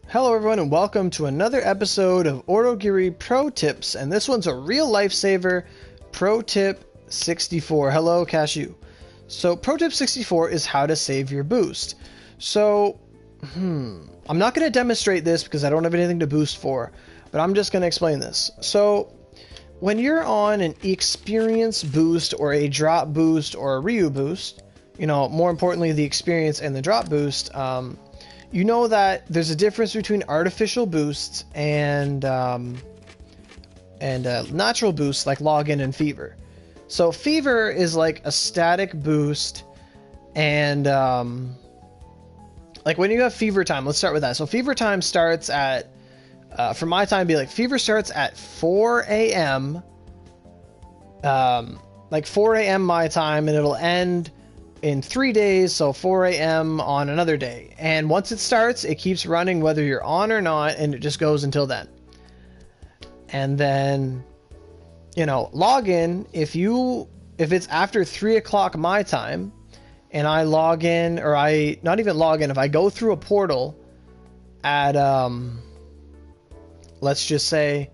Hello everyone and welcome to another episode of Aurogiri Protips, and this one's a real lifesaver, Pro Tip 64. Hello Cashew. So Pro Tip 64 is how to save your boost. So, I'm not going to demonstrate this because I don't have anything to boost for, but I'm just going to explain this. So, when you're on an experience boost or a drop boost or a Ryu boost, more importantly the experience and the drop boost, you know that there's a difference between artificial boosts and natural boosts like login and fever. So fever is like a static boost, and like when you have fever time, let's start with that. So fever time starts at, for my time, fever starts at 4 a.m. Like 4 a.m. my time, and it'll end in 3 days, so 4 a.m. on another day. And once it starts, it keeps running whether you're on or not, and it just goes until then. And then, login, if it's after 3 o'clock my time, and I log in, or not even log in, if I go through a portal at, let's just say,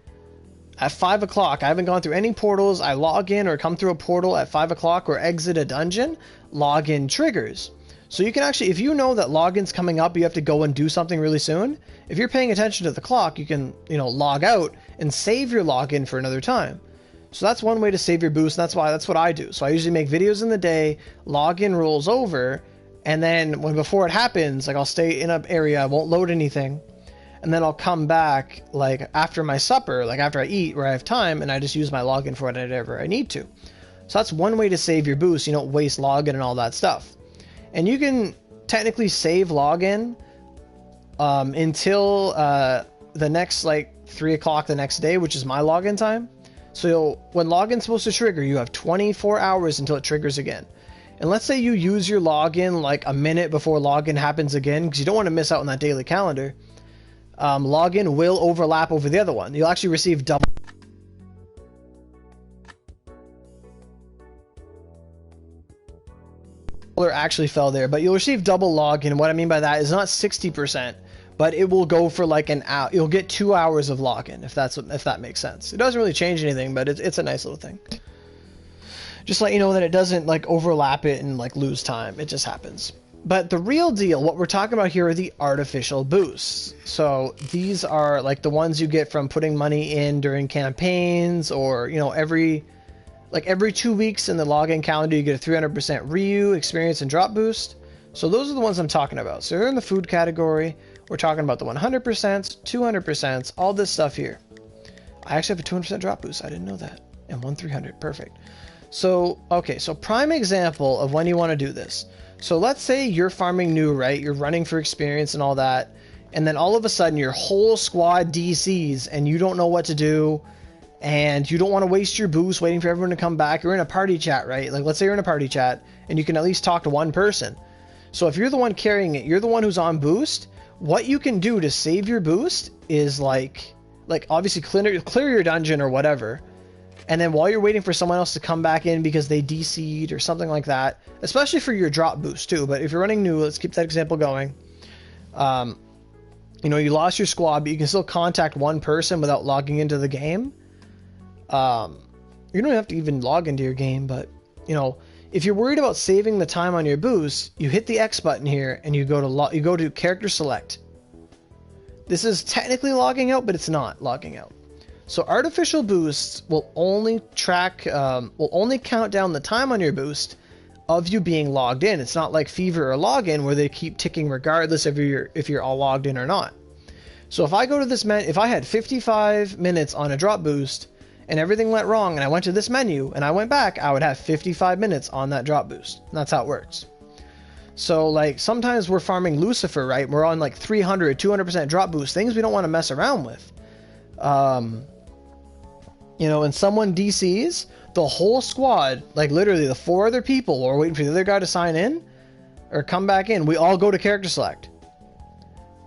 at 5 o'clock, I haven't gone through any portals, I log in or come through a portal at 5 o'clock or exit a dungeon, login triggers. So you can actually, if you know that login's coming up, you have to go and do something really soon, if you're paying attention to the clock, you can, log out and save your login for another time. So that's one way to save your boost, and that's what I do. So I usually make videos in the day, login rolls over, and then before it happens, like I'll stay in an area, I won't load anything, and then I'll come back like after my supper, like after I eat where I have time, and I just use my login for whatever I need to. So that's one way to save your boost. You don't waste login and all that stuff. And you can technically save login until the next 3 o'clock the next day, which is my login time. So when login's supposed to trigger, you have 24 hours until it triggers again. And let's say you use your login like a minute before login happens again, because you don't want to miss out on that daily calendar. Login will overlap over the other one. You'll actually receive double. Actually fell there, but you'll receive double login. What I mean by that is not 60%, but it will go for like an hour. You'll get 2 hours of login, if that makes sense. It doesn't really change anything, but it's a nice little thing. Just let you know that it doesn't overlap it and lose time. It just happens. But the real deal, what we're talking about here, are the artificial boosts. So these are the ones you get from putting money in during campaigns, or every 2 weeks in the login calendar you get a 300% Ryu experience and drop boost. So those are the ones I'm talking about. So they're in the food category. We're talking about the 100%, 200%, all this stuff here. I actually have a 200% drop boost. I didn't know that. And 300. Perfect. So, okay, so prime example of when you want to do this. So let's say you're farming new, right? You're running for experience and all that, and then all of a sudden your whole squad DCs and you don't know what to do, and you don't want to waste your boost waiting for everyone to come back. You're in a party chat, right? Let's say you're in a party chat and you can at least talk to one person. So if you're the one carrying it, you're the one who's on boost, what you can do to save your boost is obviously clear your dungeon or whatever. And then while you're waiting for someone else to come back in because they DC'd or something like that, especially for your drop boost too, but if you're running new, let's keep that example going. You lost your squad, but you can still contact one person without logging into the game. You don't have to even log into your game, but, if you're worried about saving the time on your boost, you hit the X button here and you go to character select. This is technically logging out, but it's not logging out. So artificial boosts will only count down the time on your boost of you being logged in. It's not like fever or login where they keep ticking regardless if you're all logged in or not. So if I go to this if I had 55 minutes on a drop boost and everything went wrong and I went to this menu and I went back, I would have 55 minutes on that drop boost. And that's how it works. So sometimes we're farming Lucifer, right? We're on 300, 200% drop boost, things we don't want to mess around with. And someone DCs, the whole squad, literally the 4 other people, or waiting for the other guy to sign in or come back in, we all go to character select.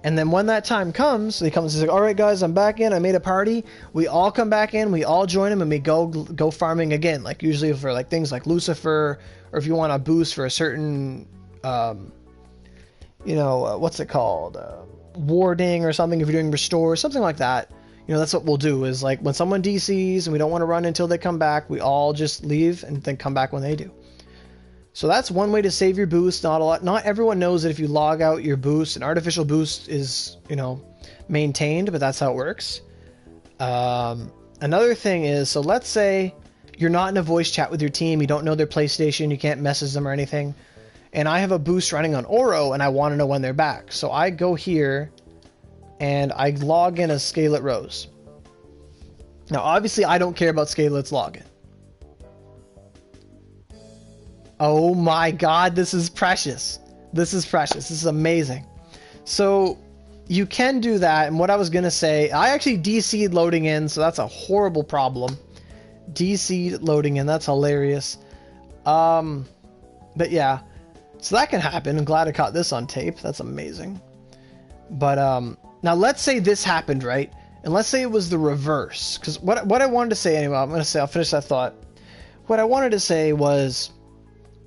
And then when that time comes, he comes and says, all right, guys, I'm back in. I made a party. We all come back in. We all join him, and we go farming again. Usually for things like Lucifer, or if you want a boost for a certain, what's it called? warding or something, if you're doing restore, something like that, you know, that's what we'll do is like when someone DCs and we don't want to run until they come back, we all just leave and then come back when they do. So that's one way to save your boost. Not everyone knows that if you log out your boost, an artificial boost is, you know, maintained, but that's how it works. Another thing is, so let's say you're not in a voice chat with your team, you don't know their PlayStation, you can't message them or anything, and I have a boost running on Oro and I want to know when they're back. So I go here and I log in as Scalet Rose. Now obviously I don't care about Scalet's login. Oh my god, this is precious. This is precious. This is amazing. So you can do that, and what I was going to say, I actually DC'd loading in, so that's a horrible problem. DC'd loading in, that's hilarious. But yeah, so that can happen. I'm glad I caught this on tape. That's amazing. But now let's say this happened, right? And let's say it was the reverse. Because what I wanted to say anyway, I'll finish that thought. What I wanted to say was,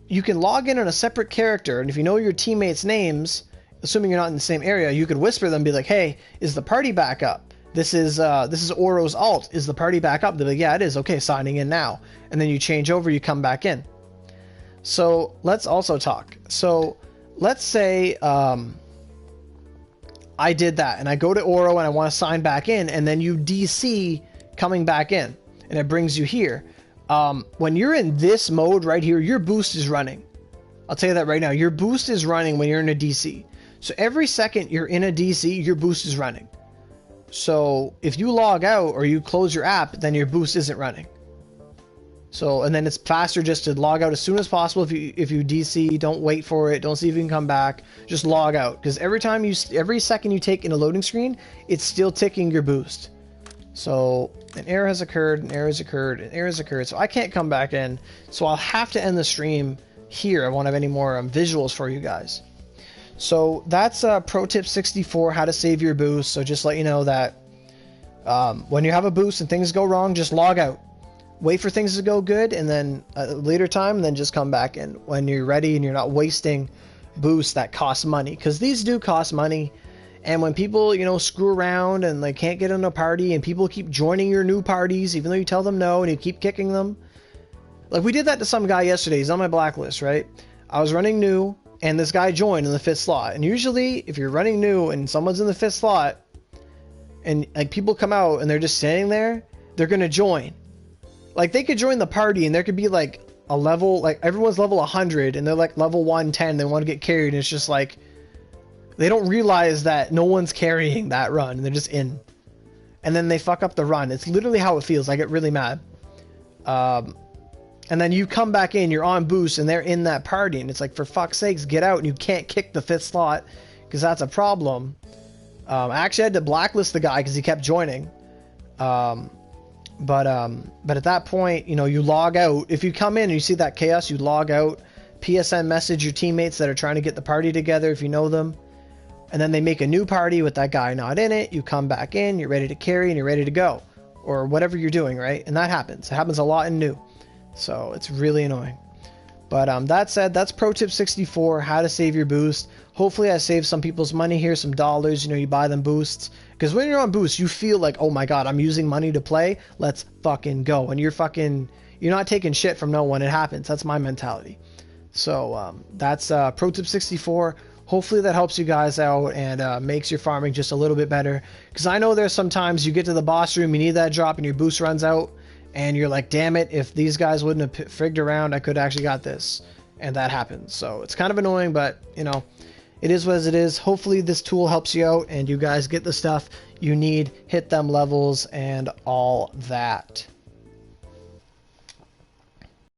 you can log in on a separate character, and if you know your teammates' names, assuming you're not in the same area, you could whisper them, be like, hey, is the party back up? This is Oro's alt. Is the party back up? They're like, yeah, it is. Okay, signing in now. And then you change over, you come back in. So let's also talk. So let's say I did that, and I go to Oro and I want to sign back in, and then you DC coming back in, and it brings you here. When you're in this mode right here, your boost is running. I'll tell you that right now. Your boost is running when you're in a DC. So every second you're in a DC, your boost is running. So if you log out or you close your app, then your boost isn't running. So, and then it's faster just to log out as soon as possible. If you DC, don't wait for it. Don't see if you can come back. Just log out, because every second you take in a loading screen, it's still ticking your boost. So an error has occurred, an error has occurred, an error has occurred. So I can't come back in. So I'll have to end the stream here. I won't have any more visuals for you guys. So that's pro tip 64, how to save your boost. So just let you know that when you have a boost and things go wrong, just log out. Wait for things to go good, and then at a later time, then just come back in when you're ready and you're not wasting boosts that cost money. Because these do cost money. And when people, you know, screw around and they can't get in a party, and people keep joining your new parties, even though you tell them no, and you keep kicking them. Like, we did that to some guy yesterday. He's on my blacklist, right? I was running new, and this guy joined in the 5th slot. And usually, if you're running new and someone's in the 5th slot, and like people come out and they're just standing there, they're gonna join. Like, they could join the party, and there could be like a level, like everyone's level 100, and they're like level 110. They want to get carried, and it's just like, they don't realize that no one's carrying that run, and they're just in. And then they fuck up the run. It's literally how it feels. I get really mad. And then you come back in, you're on boost, and they're in that party, and it's like, for fuck's sakes, get out, and you can't kick the 5th slot, because that's a problem. I actually had to blacklist the guy because he kept joining. But at that point, you know, you log out. If you come in and you see that chaos, you log out, PSN message your teammates that are trying to get the party together if you know them. And then they make a new party with that guy not in it. You come back in, you're ready to carry, and you're ready to go. Or whatever you're doing, right? And that happens. It happens a lot in new. So it's really annoying. But that said, that's pro tip 64, how to save your boost. Hopefully I saved some people's money here, some dollars. You know, you buy them boosts. Because when you're on boost, you feel like, oh my god, I'm using money to play. Let's fucking go. And you're not taking shit from no one. It happens. That's my mentality. So that's pro tip 64. Hopefully that helps you guys out and makes your farming just a little bit better. Because I know there's sometimes you get to the boss room, you need that drop, and your boost runs out. And you're like, damn it, if these guys wouldn't have frigged around, I could have actually got this. And that happens. So it's kind of annoying, but, you know, it is what it is. Hopefully this tool helps you out and you guys get the stuff you need, hit them levels, and all that.